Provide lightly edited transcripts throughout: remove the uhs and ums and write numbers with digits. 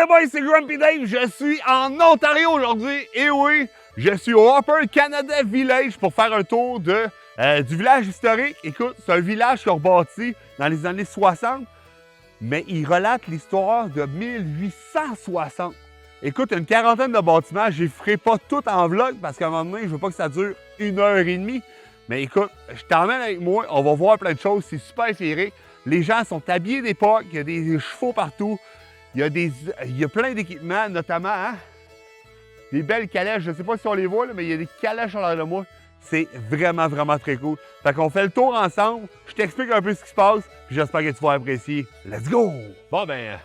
boys, c'est Grumpy Dave. Je suis en Ontario aujourd'hui. Et oui, je suis au Upper Canada Village pour faire un tour du village historique. Écoute, c'est un village qu'ils ont bâti dans les années 60, mais il relate l'histoire de 1860. Écoute, une quarantaine de bâtiments. Je ne ferai pas tout en vlog parce qu'à un moment donné, je ne veux pas que ça dure 1h30. Mais écoute, je t'emmène avec moi. On va voir plein de choses. C'est super féerique. Les gens sont habillés d'époque. Il y a des chevaux partout. Il y a plein d'équipements, notamment des belles calèches. Je ne sais pas si on les voit, là, mais il y a des calèches à l'arrière de moi. C'est vraiment, vraiment très cool. Fait qu'on fait le tour ensemble. Je t'explique un peu ce qui se passe. Puis j'espère que tu vas apprécier. Let's go! Bon, ben,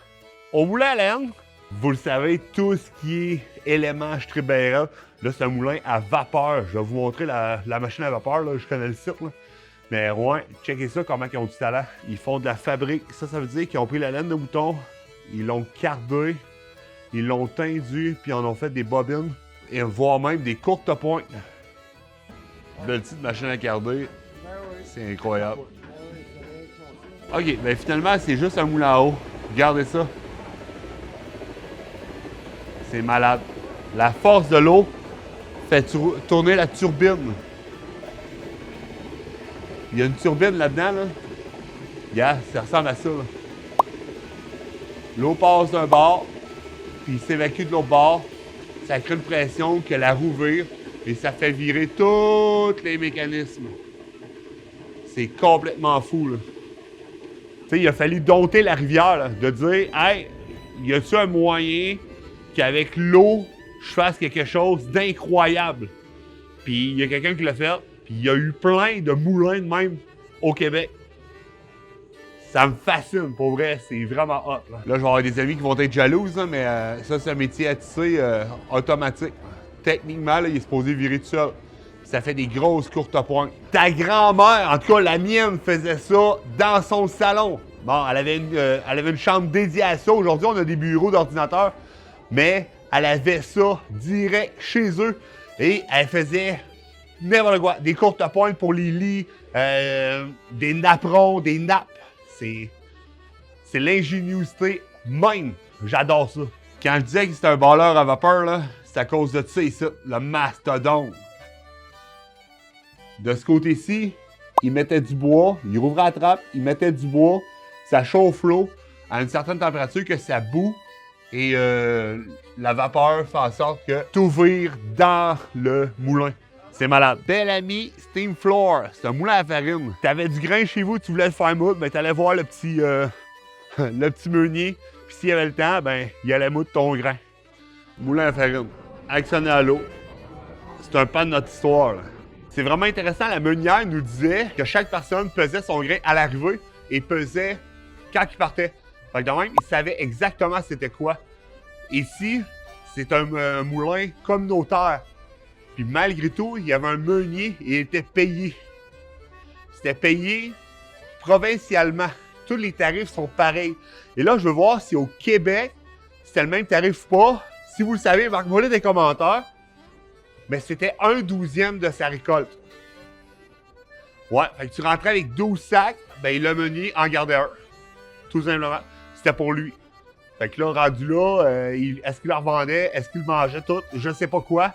au moulin à laine, vous le savez, tout ce qui est éléments Stribera, là, c'est un moulin à vapeur. Je vais vous montrer la machine à vapeur. Là. Je connais le site. Là. Mais ouais, checkez ça, comment ils ont du talent. Ils font de la fabrique. Ça veut dire qu'ils ont pris la laine de mouton. Ils l'ont cardé, ils l'ont tendu, puis ils en ont fait des bobines, et voire même des courtes pointes. Belle petite machine à carder, c'est incroyable. Ok, ben finalement, c'est juste un moulin à eau. Regardez ça. C'est malade. La force de l'eau fait tourner la turbine. Il y a une turbine là-dedans, là. Regarde, ça ressemble à ça, là. L'eau passe d'un bord, puis il s'évacue de l'autre bord. Ça crée une pression que la roue vire et ça fait virer tous les mécanismes. C'est complètement fou, là. Tu sais, il a fallu dompter la rivière, là, de dire « Hey, y a-tu un moyen qu'avec l'eau, je fasse quelque chose d'incroyable? » Puis il y a quelqu'un qui l'a fait, puis il y a eu plein de moulins de même au Québec. Ça me fascine, pour vrai, c'est vraiment hot. Là, je vais avoir des amis qui vont être jalouses, là, mais ça, c'est un métier à tisser automatique. Techniquement, là, il est supposé virer tout seul. Ça fait des grosses courtes pointes. Ta grand-mère, en tout cas la mienne, faisait ça dans son salon. Bon, elle avait une chambre dédiée à ça. Aujourd'hui, on a des bureaux d'ordinateur, mais elle avait ça direct chez eux. Et elle faisait n'importe quoi. Des courtes pointes pour les lits, des napperons, des nappes. C'est l'ingéniosité même. J'adore ça. Quand je disais que c'était un balleur à vapeur, là, c'est à cause de ça ici, le mastodonte. De ce côté-ci, il mettait du bois, il rouvrait la trappe, il mettait du bois, ça chauffe l'eau à une certaine température que ça bout et la vapeur fait en sorte que tout vire dans le moulin. C'est malade. Bel ami Steam Floor, c'est un moulin à farine. T'avais du grain chez vous, tu voulais le faire moudre, ben t'allais voir le petit meunier, puis s'il y avait le temps, ben il allait moudre ton grain. Moulin à farine, actionné à l'eau. C'est un pan de notre histoire, là. C'est vraiment intéressant, la meunière nous disait que chaque personne pesait son grain à l'arrivée et pesait quand il partait. Fait que de même, il savait exactement c'était quoi. Ici, c'est un moulin communautaire. Puis malgré tout, il y avait un meunier et il était payé. C'était payé provincialement. Tous les tarifs sont pareils. Et là, je veux voir si au Québec, c'était le même tarif ou pas. Si vous le savez, marquez-moi dans les commentaires. Mais c'était 1/12e de sa récolte. Ouais, fait que tu rentrais avec 12 sacs, ben le meunier en gardait un. Tout simplement. C'était pour lui. Fait que là, rendu là, est-ce qu'il le revendait? Est-ce qu'il mangeait tout? Je ne sais pas quoi.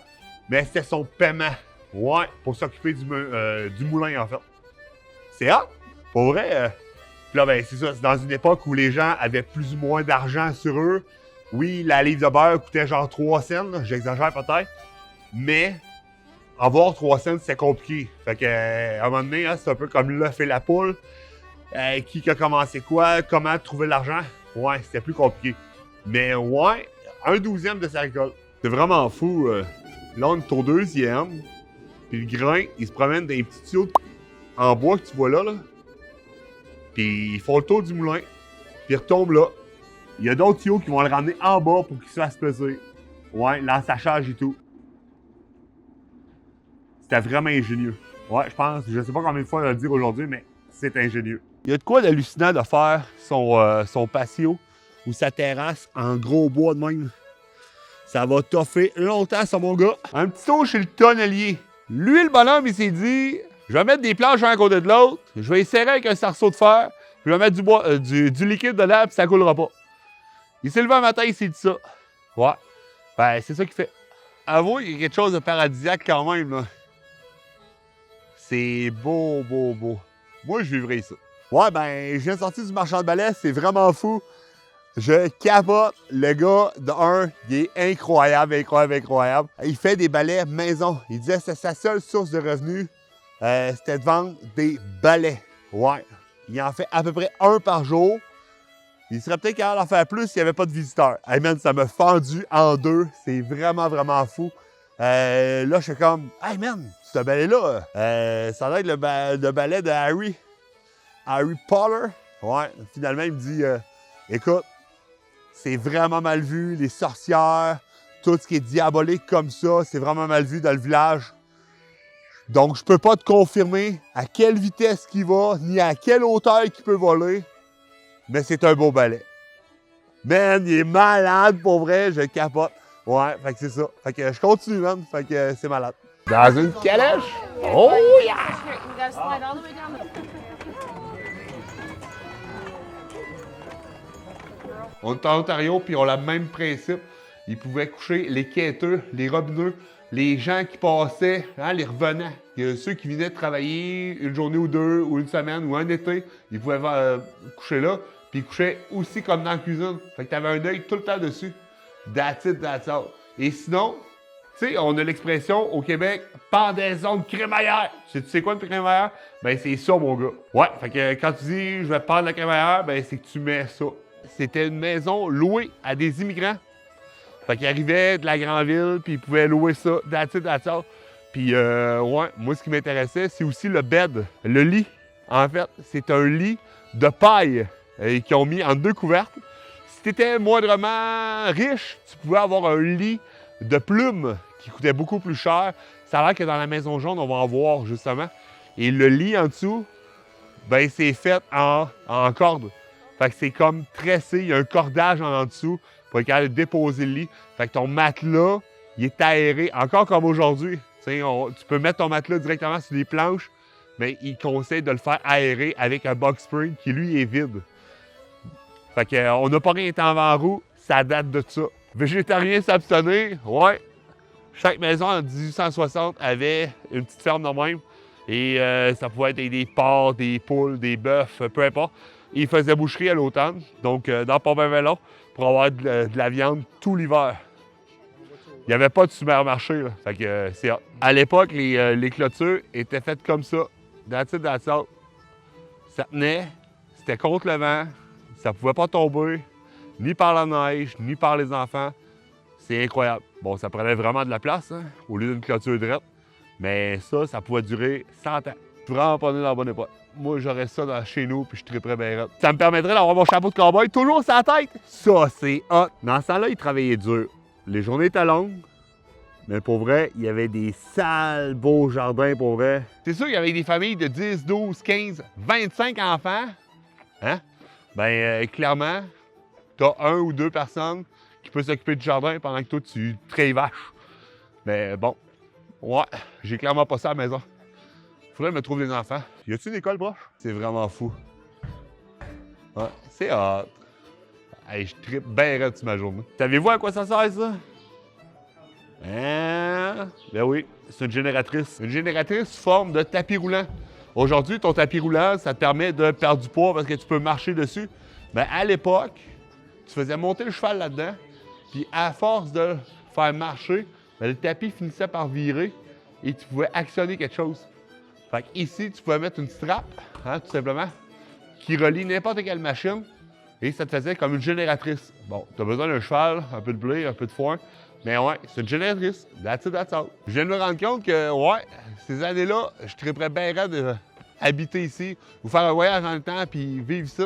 Mais c'était son paiement. Ouais, pour s'occuper du moulin, en fait. C'est hot. Pour vrai. Puis là, ben, c'est ça. C'est dans une époque où les gens avaient plus ou moins d'argent sur eux. Oui, la livre de beurre coûtait genre 3 cents. J'exagère peut-être. Mais avoir 3 cents, c'est compliqué. Fait que, à un moment donné, hein, c'est un peu comme l'œuf et la poule. Qui a commencé quoi? Comment trouver l'argent? Ouais, c'était plus compliqué. Mais ouais, 1/12e de sa récolte. C'est vraiment fou. Là, on est au 2e. Puis le grain, il se promène dans les petits tuyaux en bois que tu vois là. Puis ils font le tour du moulin. Puis ils retombent là. Il y a d'autres tuyaux qui vont le ramener en bas pour qu'il se fasse peser. Ouais, l'ensachage et tout. C'était vraiment ingénieux. Ouais, je sais pas combien de fois on va le dire aujourd'hui, mais c'est ingénieux. Il y a de quoi d'hallucinant de faire son patio ou sa terrasse en gros bois de même. Ça va toffer longtemps, ça, mon gars. Un petit tour chez le tonnelier. Lui, le bonhomme, il s'est dit, je vais mettre des planches un à côté de l'autre, je vais les serrer avec un sarceau de fer, je vais mettre du liquide dedans, puis ça coulera pas. Il s'est levé un matin, il s'est dit ça. Ouais. Ben, c'est ça qu'il fait. Avouez, il y a quelque chose de paradisiaque quand même, là. C'est beau, beau, beau. Moi, je vivrais ça. Ouais, ben, je viens de sortir du marchand de balais, c'est vraiment fou. Je capote. Le gars, de un, il est incroyable, incroyable, incroyable. Il fait des balais maison. Il disait que c'est sa seule source de revenus, c'était de vendre des balais. Ouais. Il en fait à peu près un par jour. Il serait peut-être capable d'en faire plus s'il n'y avait pas de visiteurs. Hey man, ça m'a fendu en deux. C'est vraiment, vraiment fou. Là, je suis comme, hey man, ce balai-là, ça doit être le balai de Harry Potter. Ouais, finalement, il me dit, écoute, c'est vraiment mal vu, les sorcières, tout ce qui est diabolique comme ça, c'est vraiment mal vu dans le village. Donc, je peux pas te confirmer à quelle vitesse qu'il va, ni à quelle hauteur qu'il peut voler, mais c'est un beau balai. Man, il est malade, pour vrai, je capote. Ouais, fait que c'est ça. Fait que je continue, man. Fait que c'est malade. Dans une calèche? Oh yeah! On est en Ontario, puis on a le même principe. Ils pouvaient coucher les quêteux, les robineux, les gens qui passaient, hein, les revenants. Ceux qui venaient travailler une journée ou deux, ou une semaine, ou un été, ils pouvaient coucher là. Puis ils couchaient aussi comme dans la cuisine. Fait que t'avais un œil tout le temps dessus. That's it, that's all. Et sinon, tu sais, on a l'expression au Québec, pendaison de crémaillère. Tu sais quoi une crémaillère? Ben c'est ça, mon gars. Ouais, fait que quand tu dis je vais pendre la crémaillère, ben c'est que tu mets ça. C'était une maison louée à des immigrants. Fait qu'ils arrivaient de la grande ville, puis ils pouvaient louer ça, that's it, that's all. Puis ouais, moi ce qui m'intéressait, c'est aussi le bed, le lit. En fait, c'est un lit de paille qu'ils ont mis en deux couvertes. Si tu étais moindrement riche, tu pouvais avoir un lit de plumes qui coûtait beaucoup plus cher. Ça a l'air que dans la maison jaune, on va en voir justement. Et le lit en dessous, ben c'est fait en corde. Fait que c'est comme tressé, il y a un cordage en dessous pour être capable de déposer le lit. Fait que ton matelas, il est aéré, encore comme aujourd'hui. Tu peux mettre ton matelas directement sur les planches, mais il conseille de le faire aérer avec un box spring qui, lui, est vide. Fait qu'on n'a pas rien en vent roue, ça date de ça. Végétarien s'abstenir, ouais. Chaque maison en 1860 avait une petite ferme de même. Et ça pouvait être des porcs, des poules, des bœufs, peu importe. Ils faisaient boucherie à l'automne, donc dans Port-Benvelon, pour avoir de la viande tout l'hiver. Il n'y avait pas de supermarché, là. Fait que c'est hot. À l'époque, les clôtures étaient faites comme ça. That's it, that's all. Ça tenait, c'était contre le vent, ça pouvait pas tomber, ni par la neige, ni par les enfants. C'est incroyable. Bon, ça prenait vraiment de la place, hein, au lieu d'une clôture droite. Mais ça pouvait durer 100 ans. Vraiment pas né dans la bonne époque. Moi, j'aurais ça chez nous, puis je triperais bien raide. Ça me permettrait d'avoir mon chapeau de cowboy toujours sur la tête. Ça, c'est hot. Dans ce temps-là, ils travaillaient dur. Les journées étaient longues, mais pour vrai, il y avait des sales beaux jardins, pour vrai. C'est sûr qu'il y avait des familles de 10, 12, 15, 25 enfants. Hein? Ben, clairement, t'as un ou deux personnes qui peuvent s'occuper du jardin pendant que toi, tu traies vaches. Mais bon, ouais, j'ai clairement pas ça à la maison. Faudrait me trouver des enfants. Y a-tu une école proche? C'est vraiment fou. Ouais, c'est hot. Hey, je trippe bien raide sur ma journée. Savez-vous à quoi ça sert, ça? Hein? Ben oui, c'est une génératrice. Une génératrice sous forme de tapis roulant. Aujourd'hui, ton tapis roulant, ça te permet de perdre du poids parce que tu peux marcher dessus. Ben à l'époque, tu faisais monter le cheval là-dedans, puis à force de le faire marcher, ben, le tapis finissait par virer et tu pouvais actionner quelque chose. Fait qu'ici, tu pouvais mettre une strap, hein, tout simplement, qui relie n'importe quelle machine et ça te faisait comme une génératrice. Bon, tu as besoin d'un cheval, un peu de blé, un peu de foin, mais ouais, c'est une génératrice. That's it, that's all. Je viens de me rendre compte que, ouais, ces années-là, je triperais bien raide d'habiter ici ou faire un voyage dans le temps puis vivre ici.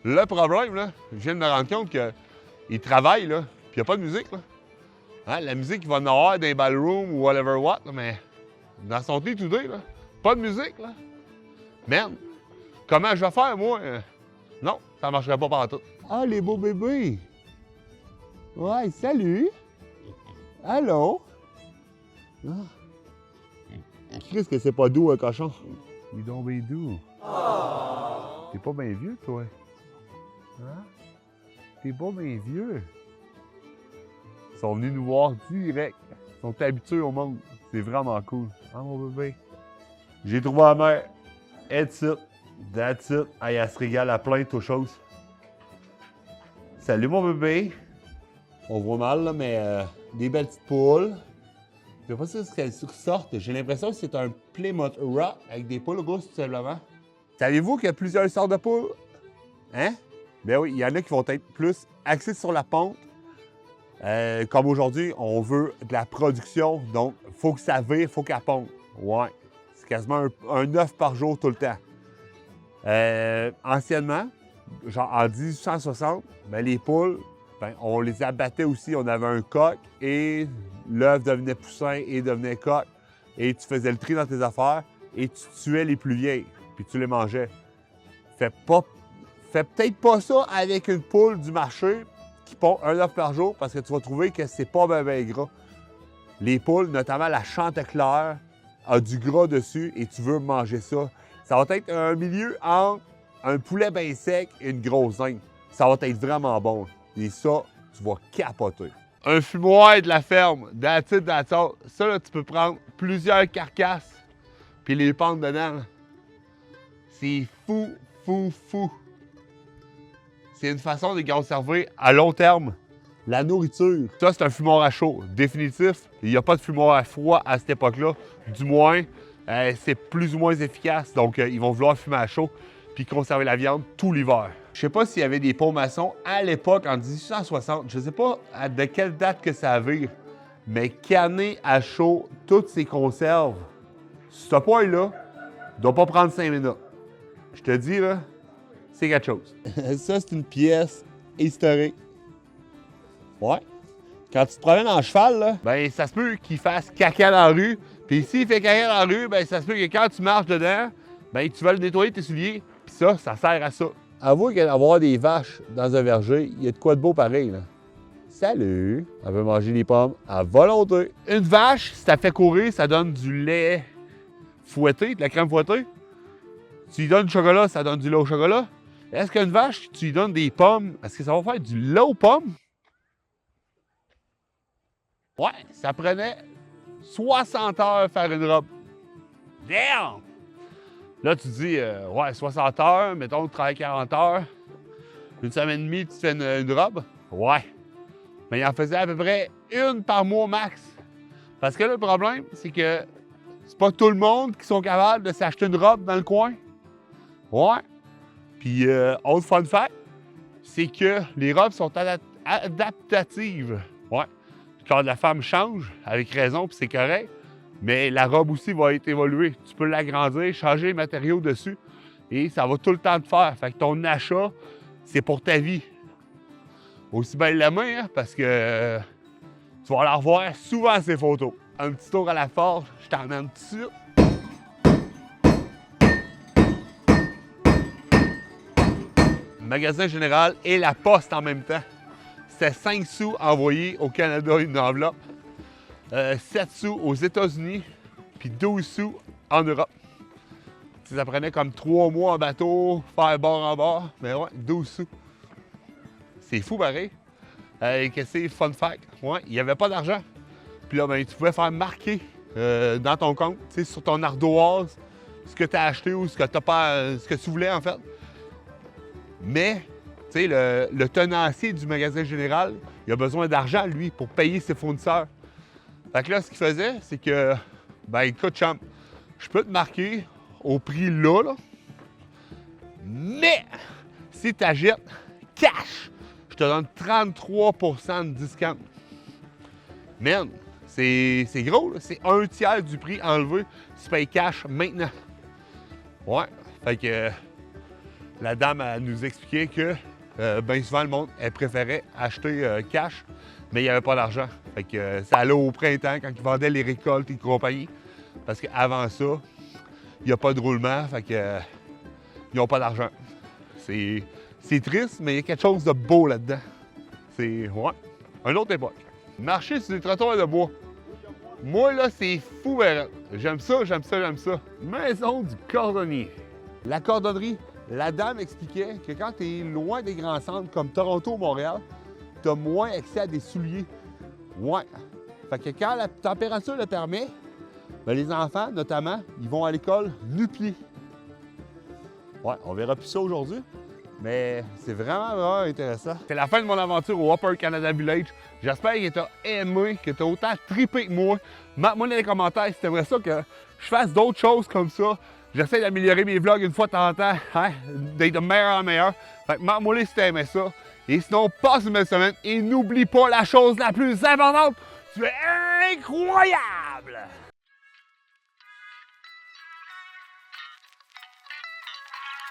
Le problème, là, je viens de me rendre compte qu'ils travaillent, là, puis il n'y a pas de musique, là. Hein, la musique, il va en avoir dans les ballrooms ou whatever what, là, mais dans son day-to-day, là, pas de musique, là. Merde, comment je vais faire, moi? Non, ça ne marcherait pas partout. Ah, les beaux bébés! Ouais, salut! Allô? Ah. Qu'est-ce que c'est pas doux, un cochon? Il est donc bien doux. Oh. T'es pas bien vieux, toi? Hein? T'es pas bien vieux. Ils sont venus nous voir direct. Ils sont habitués au monde. C'est vraiment cool. Ah, mon bébé. J'ai trouvé la mère. That's it. That's it. Hey, elle se régale à plein de choses. Salut, mon bébé. On voit mal, là, mais des belles petites poules. Je sais pas si c'est ce qu'elles sortent. J'ai l'impression que c'est un Plymouth Rock avec des poules grosses, tout simplement. Saviez-vous qu'il y a plusieurs sortes de poules? Hein? Ben oui, il y en a qui vont être plus axées sur la ponte. Comme aujourd'hui, on veut de la production, donc il faut que ça vire, il faut qu'elle ponde. Ouais, c'est quasiment un œuf par jour tout le temps. Anciennement, genre en 1860, ben, les poules, ben, on les abattait aussi. On avait un coq et l'œuf devenait poussin et devenait coq. Et tu faisais le tri dans tes affaires et tu tuais les plus vieilles, puis tu les mangeais. Fais peut-être pas ça avec une poule du marché qui pond un œuf par jour parce que tu vas trouver que c'est pas bien gras. Les poules, notamment la Chanteclair, a du gras dessus et tu veux manger ça. Ça va être un milieu entre un poulet bien sec et une grosse dinde. Ça va être vraiment bon. Et ça, tu vas capoter. Un fumoir de la ferme, that's it, that's all. Ça, là, tu peux prendre plusieurs carcasses puis les pendre dedans. C'est fou, fou, fou. C'est une façon de conserver à long terme la nourriture. Ça, c'est un fumoir à chaud, définitif. Il n'y a pas de fumoir à froid à cette époque-là. Du moins, c'est plus ou moins efficace. Donc, ils vont vouloir fumer à chaud puis conserver la viande tout l'hiver. Je sais pas s'il y avait des pots maçons à l'époque, en 1860. Je sais pas de quelle date que ça vire, mais canner à chaud toutes ces conserves, ce poêle-là ne doit pas prendre 5 minutes. Je te dis, là, c'est quelque chose. Ça, c'est une pièce historique. Ouais. Quand tu te promènes en cheval, là, ben ça se peut qu'il fasse caca dans la rue. Puis s'il fait caca dans la rue, ben ça se peut que quand tu marches dedans, ben tu vas le nettoyer tes souliers. Puis ça sert à ça. Avoue qu'avoir des vaches dans un verger, il y a de quoi de beau pareil, là. Salut! Elle veut manger des pommes à volonté. Une vache, si ça fait courir, ça donne du lait fouetté, de la crème fouettée. Tu lui donnes du chocolat, ça donne du lait au chocolat. Est-ce qu'une vache, tu lui donnes des pommes, est-ce que ça va faire du lait aux pommes? Ouais, ça prenait 60 heures faire une robe. Damn! Là, tu dis, ouais, 60 heures, mettons, tu travailles 40 heures, une semaine et demie, tu te fais une robe. Ouais. Mais il en faisait à peu près une par mois max. Parce que là, le problème, c'est que c'est pas tout le monde qui sont capables de s'acheter une robe dans le coin. Ouais. Puis, autre fun fact, c'est que les robes sont adaptatives. Ouais. Le corps de la femme change, avec raison, puis c'est correct. Mais la robe aussi va être évoluée. Tu peux l'agrandir, changer les matériaux dessus, et ça va tout le temps te faire. Fait que ton achat, c'est pour ta vie. Aussi bien la main, hein, parce que tu vas la revoir souvent ces photos. Un petit tour à la forge, je t'emmène tout de suite. Magasin général et la poste en même temps. C'était 5 sous envoyés au Canada une enveloppe, 7 sous aux États-Unis, puis 12 sous en Europe. Ça prenait comme 3 mois en bateau, faire bord en bord, mais ouais, 12 sous. C'est fou pareil. Qu'est-ce que c'est, fun fact? Ouais, il n'y avait pas d'argent. Puis là, ben, tu pouvais faire marquer dans ton compte, sur ton ardoise, ce que tu as acheté ou ce que t'as pas, ce que tu voulais en fait. Mais, tu sais, le tenancier du magasin général, il a besoin d'argent, lui, pour payer ses fournisseurs. Fait que là, ce qu'il faisait, c'est que, ben écoute, champ, je peux te marquer au prix là, mais si tu achètes cash, je te donne 33 % de discount. Man, c'est gros, là. C'est un tiers du prix enlevé si tu payes cash maintenant. Ouais, fait que la dame, elle nous expliquait que bien souvent, le monde, elle préférait acheter cash, mais il n'y avait pas d'argent. Fait que ça allait au printemps quand ils vendaient les récoltes et compagnie. Parce qu'avant ça, il n'y a pas de roulement, fait que ils n'ont pas d'argent. C'est triste, mais il y a quelque chose de beau là-dedans. C'est, ouais, une autre époque. Marcher sur des trottoirs de bois. Moi, là, c'est fou, j'aime ça, j'aime ça, j'aime ça. Maison du cordonnier. La cordonnerie La dame expliquait que quand tu es loin des grands centres comme Toronto ou Montréal, tu as moins accès à des souliers. Ouais. Fait que quand la température le permet, bien, les enfants, notamment, ils vont à l'école nu-pieds. Ouais, on verra plus ça aujourd'hui, mais c'est vraiment intéressant. C'est la fin de mon aventure au Upper Canada Village. J'espère que tu as aimé, que tu as autant trippé que moi. Marque-moi dans les commentaires si tu aimerais ça que je fasse d'autres choses comme ça. J'essaie d'améliorer mes vlogs une fois de temps en temps, hein, d'être de meilleur en meilleur. Fait que marque-moi si tu aimais ça. Et sinon, passe une belle semaine et n'oublie pas la chose la plus importante, tu es incroyable!